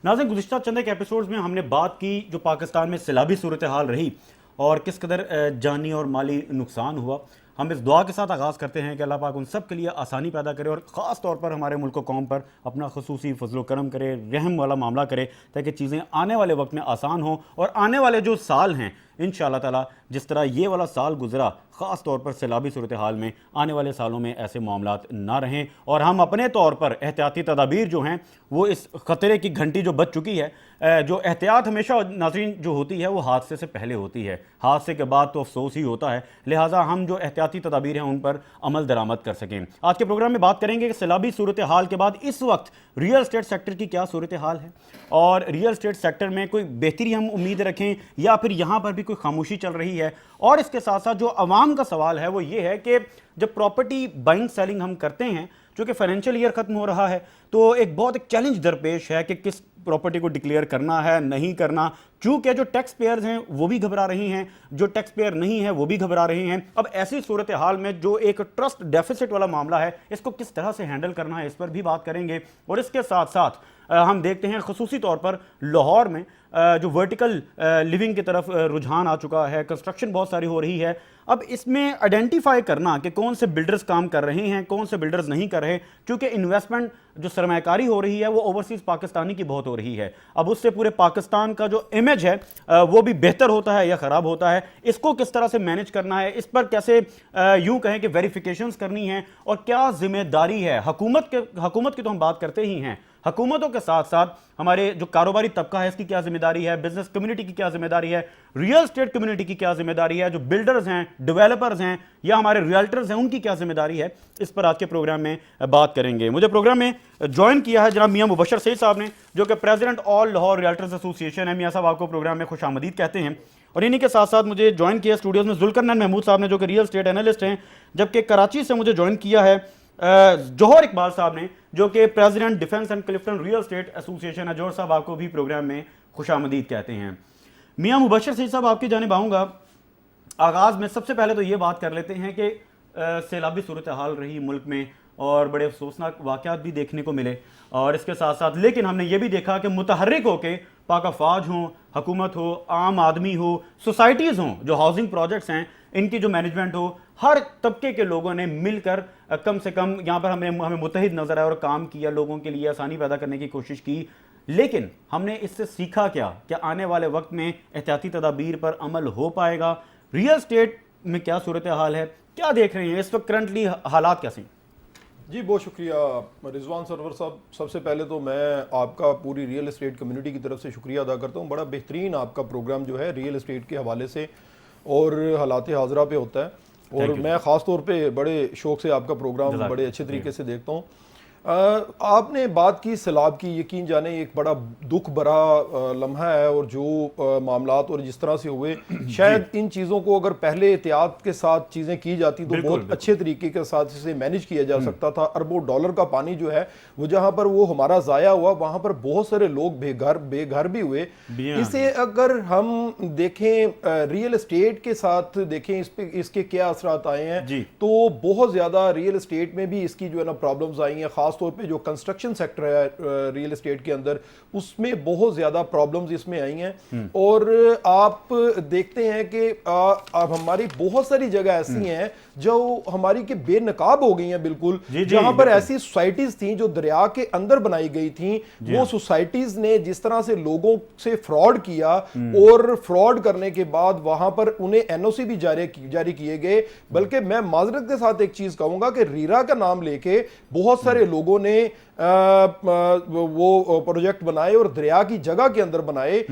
नाज़रीन, गुज़िश्ता चंद एक एपिसोड्स में हमने बात की जो पाकिस्तान में सैलाबी सूरत हाल रही और किस कदर जानी और माली नुकसान हुआ। हम इस दुआ के साथ आगाज़ करते हैं कि अल्लाह पाक उन सब के लिए आसानी पैदा करे और ख़ास तौर पर हमारे मुल्क कौम पर अपना खसूसी फजल करम करे, रहम वाला मामला करे, ताकि चीज़ें आने वाले वक्त में आसान हों और आने वाले जो साल हैं इंशाअल्लाह ताला जिस तरह ये वाला साल गुजरा ख़ास तौर पर सैलाबी सूरत हाल में आने वाले सालों में ऐसे मामलात ना रहें और हम अपने तौर पर एहतियाती तदाबीर जो हैं वो इस ख़तरे की घंटी जो बज चुकी है, जो एहतियात हमेशा नाज़रीन जो होती है वो हादसे से पहले होती है, हादसे के बाद तो अफसोस ही होता है, लिहाजा हम जो एहतियाती तदाबीर हैं उन पर अमल दरामद कर सकें। आज के प्रोग्राम में बात करेंगे कि सैलाबी सूरत हाल के बाद इस वक्त रियल स्टेट सेक्टर की क्या सूरत हाल है और रियल स्टेट सेक्टर में कोई बेहतरी हम उम्मीद रखें या फिर यहाँ पर भी कोई खामोशी चल रही है। और इसके साथ साथ जो अवाम का सवाल है वो ये है कि जब प्रॉपर्टी बाइंग सेलिंग हम करते हैं, चूँकि फाइनेंशियल ईयर ख़त्म हो रहा है, तो एक बहुत एक चैलेंज दरपेश है कि किस प्रॉपर्टी को डिक्लेयर करना है नहीं करना, चूँकि जो टैक्स पेयर्स हैं वो भी घबरा रही हैं, जो टैक्स पेयर नहीं है वो भी घबरा रहे हैं। अब ऐसी सूरत हाल में जो एक ट्रस्ट डेफिसिट वाला मामला है इसको किस तरह से हैंडल करना है इस पर भी बात करेंगे। और इसके साथ साथ हम देखते हैं खसूसी तौर पर लाहौर में जो वर्टिकल लिविंग की तरफ रुझान आ चुका है, कंस्ट्रक्शन बहुत सारी हो रही है। अब इसमें आइडेंटिफाई करना कि कौन से बिल्डर्स काम कर रहे हैं कौन से बिल्डर्स नहीं कर रहे, क्योंकि इन्वेस्टमेंट जो सरमायाकारी हो रही है वो ओवरसीज़ पाकिस्तानी की बहुत हो रही है। अब उससे पूरे पाकिस्तान का जो इमेज है वो भी बेहतर होता है या ख़राब होता है, इसको किस तरह से मैनेज करना है, इस पर कैसे यूँ कहें कि वेरिफिकेशंस करनी है और क्या जिम्मेदारी है हुकूमत की तो हम बात करते ही हैं, हुकूमतों के साथ साथ हमारे जो कारोबारी तबका है इसकी क्या जिम्मेदारी है, बिजनेस कम्युनिटी की क्या जिम्मेदारी है, रियल स्टेट कम्युनिटी की क्या जिम्मेदारी है, जो बिल्डर्स हैं डेवलपर्स हैं या हमारे रियल्टर्स हैं उनकी क्या जिम्मेदारी है, इस पर आज के प्रोग्राम में बात करेंगे। मुझे प्रोग्राम में ज्वाइन किया है जनाब मियां मुबशर सईद साहब ने, जो कि president all Lahore realtors association है। मियां साहब आपको प्रोग्राम में खुश आमदीद कहते हैं। और इन्हीं के साथ साथ मुझे ज्वाइन किया स्टूडियोज में जुल्करनैन महमूद साहब ने, जो कि रियल स्टेट एनालिस्ट हैं, जबकि कराची से मुझे ज्वाइन किया है जौहर इकबाल साहब ने, जो कि president defence and Clifton real estate association है। जौहर साहब आपको भी प्रोग्राम में खुशामदीद कहते हैं। मियां मुबशर सईद साहब आपकी जानिब आऊँगा। आगाज़ में सबसे पहले तो ये बात कर लेते हैं कि सैलाबी सूरत हाल रही मुल्क में और बड़े अफसोसनाक वाक़यात भी देखने को मिले, और इसके साथ साथ लेकिन हमने ये भी देखा कि मुतहर्रिक होके पाक अफवाज हों, हुकूमत हो, आम आदमी हो, सोसाइटीज़ हों, जो हाउसिंग प्रोजेक्ट्स हैं इनकी जो मैनेजमेंट हो, हर तबके के लोगों ने मिलकर कम से कम यहाँ पर हमें मुत्तहिद नजर आया और काम किया, लोगों के लिए आसानी पैदा करने की कोशिश की। लेकिन हमने इससे सीखा क्या कि आने वाले वक्त में एहतियाती तदाबीर पर अमल हो पाएगा, रियल स्टेट में क्या सूरत हाल है, क्या देख रहे हैं इस वक्त करंटली हालात कैसे हैं? जी बहुत शुक्रिया रिजवान सरवर साहब। सबसे पहले तो मैं आपका पूरी रियल एस्टेट कम्युनिटी की तरफ से शुक्रिया अदा करता हूँ। बड़ा बेहतरीन आपका प्रोग्राम जो है रियल एस्टेट के हवाले से और हालात हाजरा पे होता है और मैं ख़ास तौर पे बड़े शौक़ से आपका प्रोग्राम बड़े अच्छे तरीके से देखता हूँ। आपने बात की सैलाब की, यकीन जाने एक बड़ा दुख भरा लम्हा है और जो मामलात और जिस तरह से हुए, शायद इन चीज़ों को अगर पहले एहतियात के साथ चीज़ें की जाती तो बहुत अच्छे तरीके के साथ इसे मैनेज किया जा सकता था। अरबों डॉलर का पानी जो है वो जहाँ पर वो हमारा ज़ाया हुआ, वहाँ पर बहुत सारे लोग बेघर भी हुए। इसे अगर हम देखें रियल एस्टेट के साथ देखें इस पे इसके क्या असरात आए हैं, तो बहुत ज़्यादा रियल एस्टेट में भी इसकी जो है ना प्रॉब्लम्स आई हैं। खास तौर पे जो कंस्ट्रक्शन सेक्टर है रियल एस्टेट के अंदर, उसमें बहुत ज्यादा प्रॉब्लम्स इसमें आई हैं। और आप देखते हैं कि अब हमारी बहुत सारी जगह ऐसी हैं जो हमारी के बेनकाब हो गई हैं बिल्कुल, जहां पर ऐसी सोसाइटीज थी जो दरिया के अंदर बनाई गई थी, वो सोसाइटीज ने जिस तरह से लोगों से फ्रॉड किया और फ्रॉड करने के बाद वहां पर उन्हें एनओसी भी जारी किए गए। बल्कि मैं माजरत के साथ एक चीज कहूंगा कि रीरा का नाम लेके बहुत सारे लोगों ने वो प्रोजेक्ट बनाए और दरिया की जगह के अंदर बनाए